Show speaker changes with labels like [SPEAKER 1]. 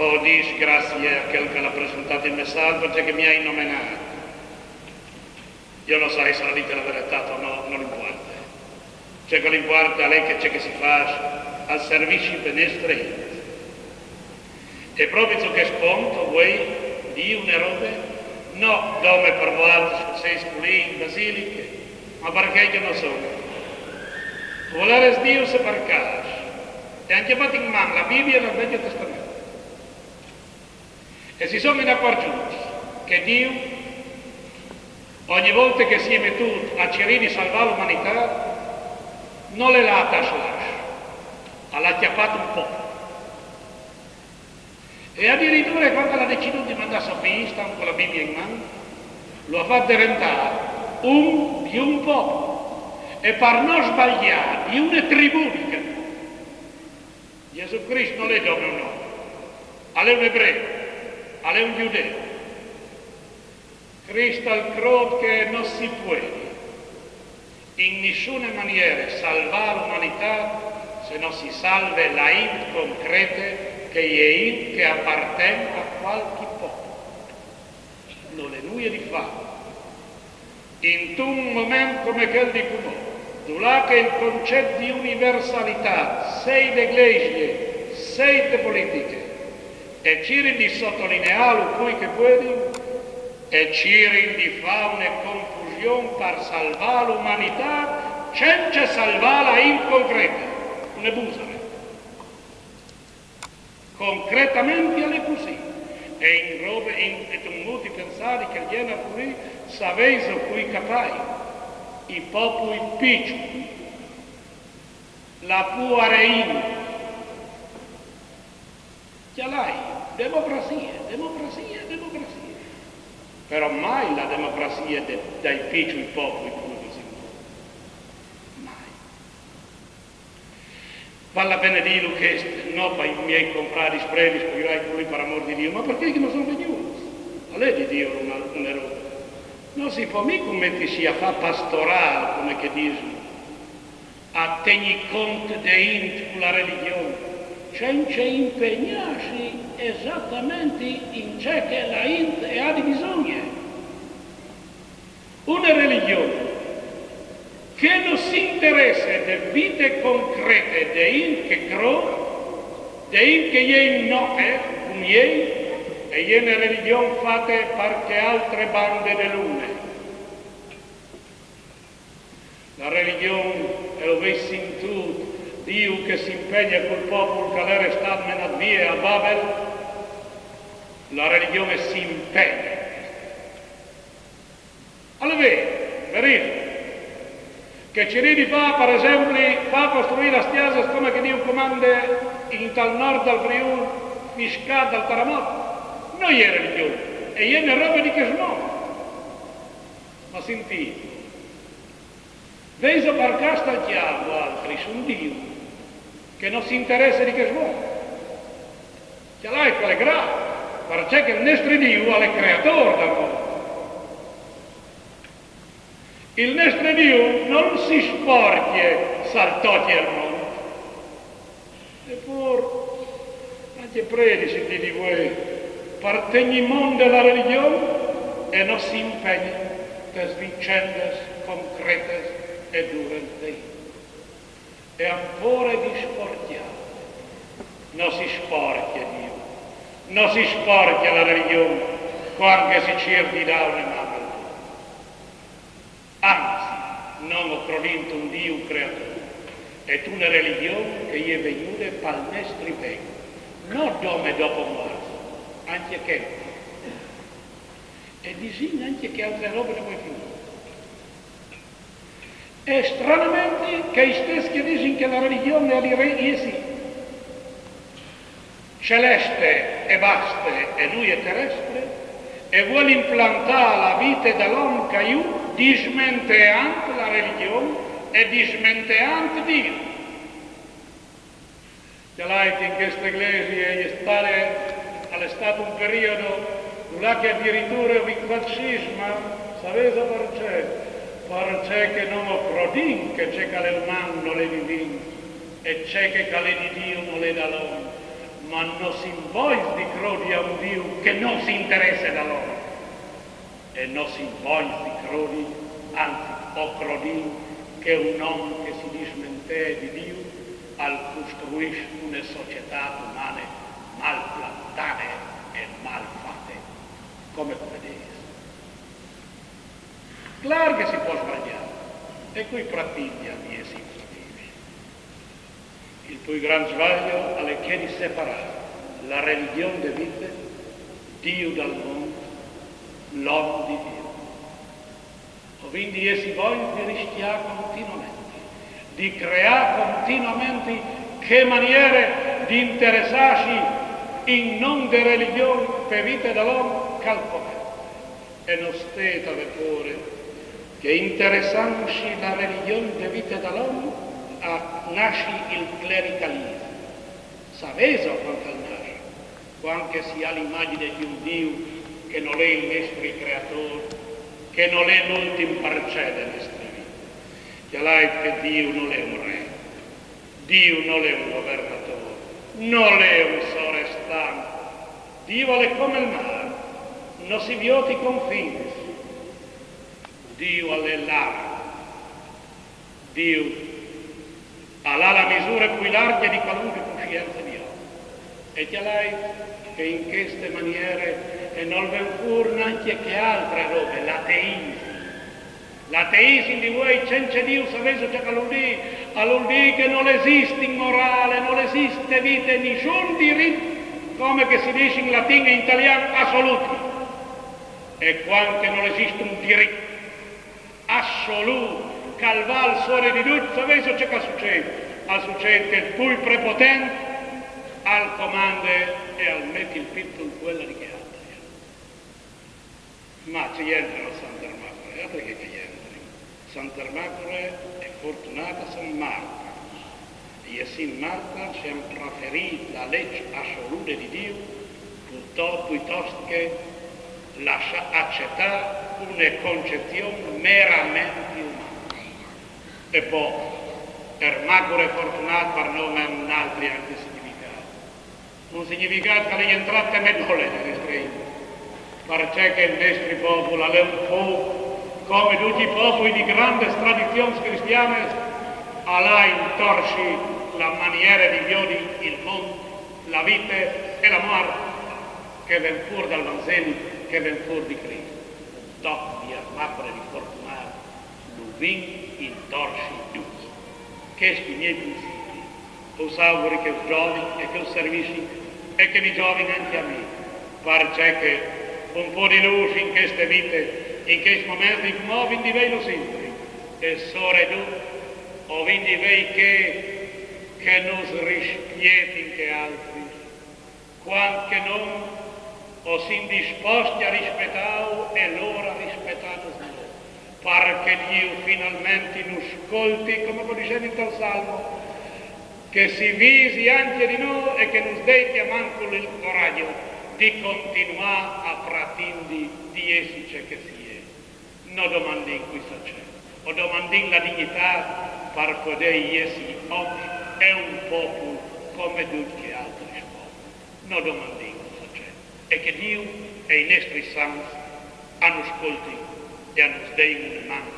[SPEAKER 1] Oh, disgrazie a quel che l'ha presentato il messaggio perché mi ha nominato. Io non sai se la dite la verità o no, non importa. C'è che l'importa a lei che c'è che si fa al servizio benessere. E proprio ciò che sponto, voi, di una roba, no, dove per voi, sei sculini, basiliche, ma perché io non sono. Volere Dio se per caso. E anche fatto in mano la Bibbia e il Vecchio Testamento. E si sono accorgiuti che Dio, ogni volta che si è mettuto a cercare di salvare l'umanità, non le l'ha tasciato, l'ha chiappato un po'. E addirittura quando l'ha deciso di mandare a Sofista con la Bibbia in mano, lo ha fatto diventare un di un popolo. E per non sbagliare, di una tribù. Gesù Cristo non è dove un nome, è un ebreo, è un giudeo. Cristo al croce che non si può in nessuna maniera salvare l'umanità se non si salve la int concreta che è int che appartiene a qualche popolo. Non è lui di fatto. In un momento come quel di Cumò, dove il concetto di universalità, sei di iglesie, sei di politiche, e cercano di sottolinearlo qui che puoi, e cercano di fare una confusione per salvare l'umanità, senza salvarla in concreto, una busare. Concretamente è così. E in robe, in molti pensare che viene qui, sapete qui capaci. I popoli piccoli, la puareina, ce l'hai, democrazia. Però mai la democrazia dai piccoli popoli come così. Mai. Vale la pena dire che no per i miei comprati spredi, spiegherai quelli per amor di Dio, ma perché che non sono venuti? A lei di Dio una roba. Non si può mica mettersi a fare pastorale, come che dicono, a tenere conto della religione, senza impegnarsi esattamente in ciò che la int ha di bisogno. Una religione che non si interessa delle vite concrete di int che croce, di int che è notte, come è, e è una religione fatta perché altre bande dell'une. La religione è dove sentito Dio che si impegna col popolo che era stato menato via a Babel, la religione si impegna. Allora, verissimo, che ci di fa, per esempio, fa costruire la strada come che Dio comanda in tal nord del Friuli, Fiscale, dal Taramotto. Non è religione, e è una roba di che smono. Ma sentite, vedo per casta chiaro altri su un Dio che non si interessa di che smono. Ce l'hai quelle grave, perché il nostro Dio è il creatore del mondo. Il nostro Dio non si sporche saltoti al mondo. Eppure, anche predici di voi, appartiene il mondo alla religione e non si impegna per vicende concrete e durante. E ancora di sporchiare. Non si sporchia Dio, non si sporchia la religione quando si cerca di dare una mano. Anzi, non ho creduto un Dio un creatore. È una religione che è venuta per il nostro bene, non come dopo morte. Anche che e disegna anche che altre robe ne vuoi più. E stranamente che i stessi che dicono che la religione è di re sì, celeste e basta e lui è terrestre e vuole implantare la vita dell'uomo che io dismenteante la religione e dismenteante Dio. Ce l'hai in questa iglesia è stato un periodo là che addirittura il fascismo, sapete perché? Perché che non ho credito che c'è che le umane non le divine e c'è che le di Dio non le dà l'uomo. ma non si voglio di crodi a un Dio che non si interessa da loro, e non si voglio di crodi, anzi, o crodi, che un uomo che si dismente di Dio al costruisce una società umana mal plantate e mal fatte, come vedete. Claro che si può sbagliare, e qui pratica di essi fratelli. Il più grande sbaglio è che di separare la religione di vita, Dio dal mondo, l'uomo di Dio. Quindi essi vogliono di rischiare continuamente, di creare continuamente che maniere di interessarsi in non di religione per vita dell'uomo calcolate. E non state a vedere che interessandosi la religione di vita dell'uomo nasce il clericalismo. Sapete quanto nasce? Quando si ha l'immagine di un Dio che non è il nostro creatore, che non è l'ultimo parcella della nostra vita. Che là che Dio non è un re, Dio non è un governatore, non è un sovrastante. Dio è come il mare, non si vioti confini. Dio è largo, Dio ha la misura più larga di qualunque coscienza di uomo. E che lei che in queste maniere e non ven fuori neanche che altre robe, l'ateismo. L'ateismo di voi senza Dio sapete che all'udì che non esiste morale, non esiste vita, nessun diritto, come che si dice in latino e in italiano, assoluto. E quando non esiste un diritto assoluto, calval sole di tutto, sapete che succede? Succede che il più prepotente al comando e al metti il pitto in quella di che altri. Ma ci entrano Sant'Ermacole, altri che ci entri. Sant'Ermacole è fortunata San Marco. E San Marco si è preferito la legge assoluta di Dio piuttosto che accettare una concezione meramente umana. E poi Ermacole è fortunato per nome un altro anche significato. Un significato che è entrato nell'ole delle streghe. Perché il nostro popolo è un popolo, come tutti i popoli di grande tradizione cristiana, ha intorci la maniera di vivere il mondo, la vita e la morte, che ven fuori dal Vangelo, che ven fuori di Cristo. Dopo di Ermacole di fortunato, lo vin intorci tutti. Questi miei pensieri, os auguri che os giovani e che os servizi e che mi giovani anche a me, perché un po' di luce in queste vite, in questi momenti, come vindi vei lo sempre, e sore tu, o vindi vei che non rispietin che altri, quando che non o si disposti a rispettare e loro rispettano noi, perché Dio finalmente non ascolti, come lo diceva in tal salmo, che si visi anche di noi e che nos dei manco il coraggio di continuare a pratindi di essi ciò che si è. Non domandi in questo c'è, o domandi la dignità per poter essi oggi è un popolo come tutti gli altri popoli. Non domandi in questo c'è. E che Dio e i nostri santi hanno ascolti e hanno dei una mano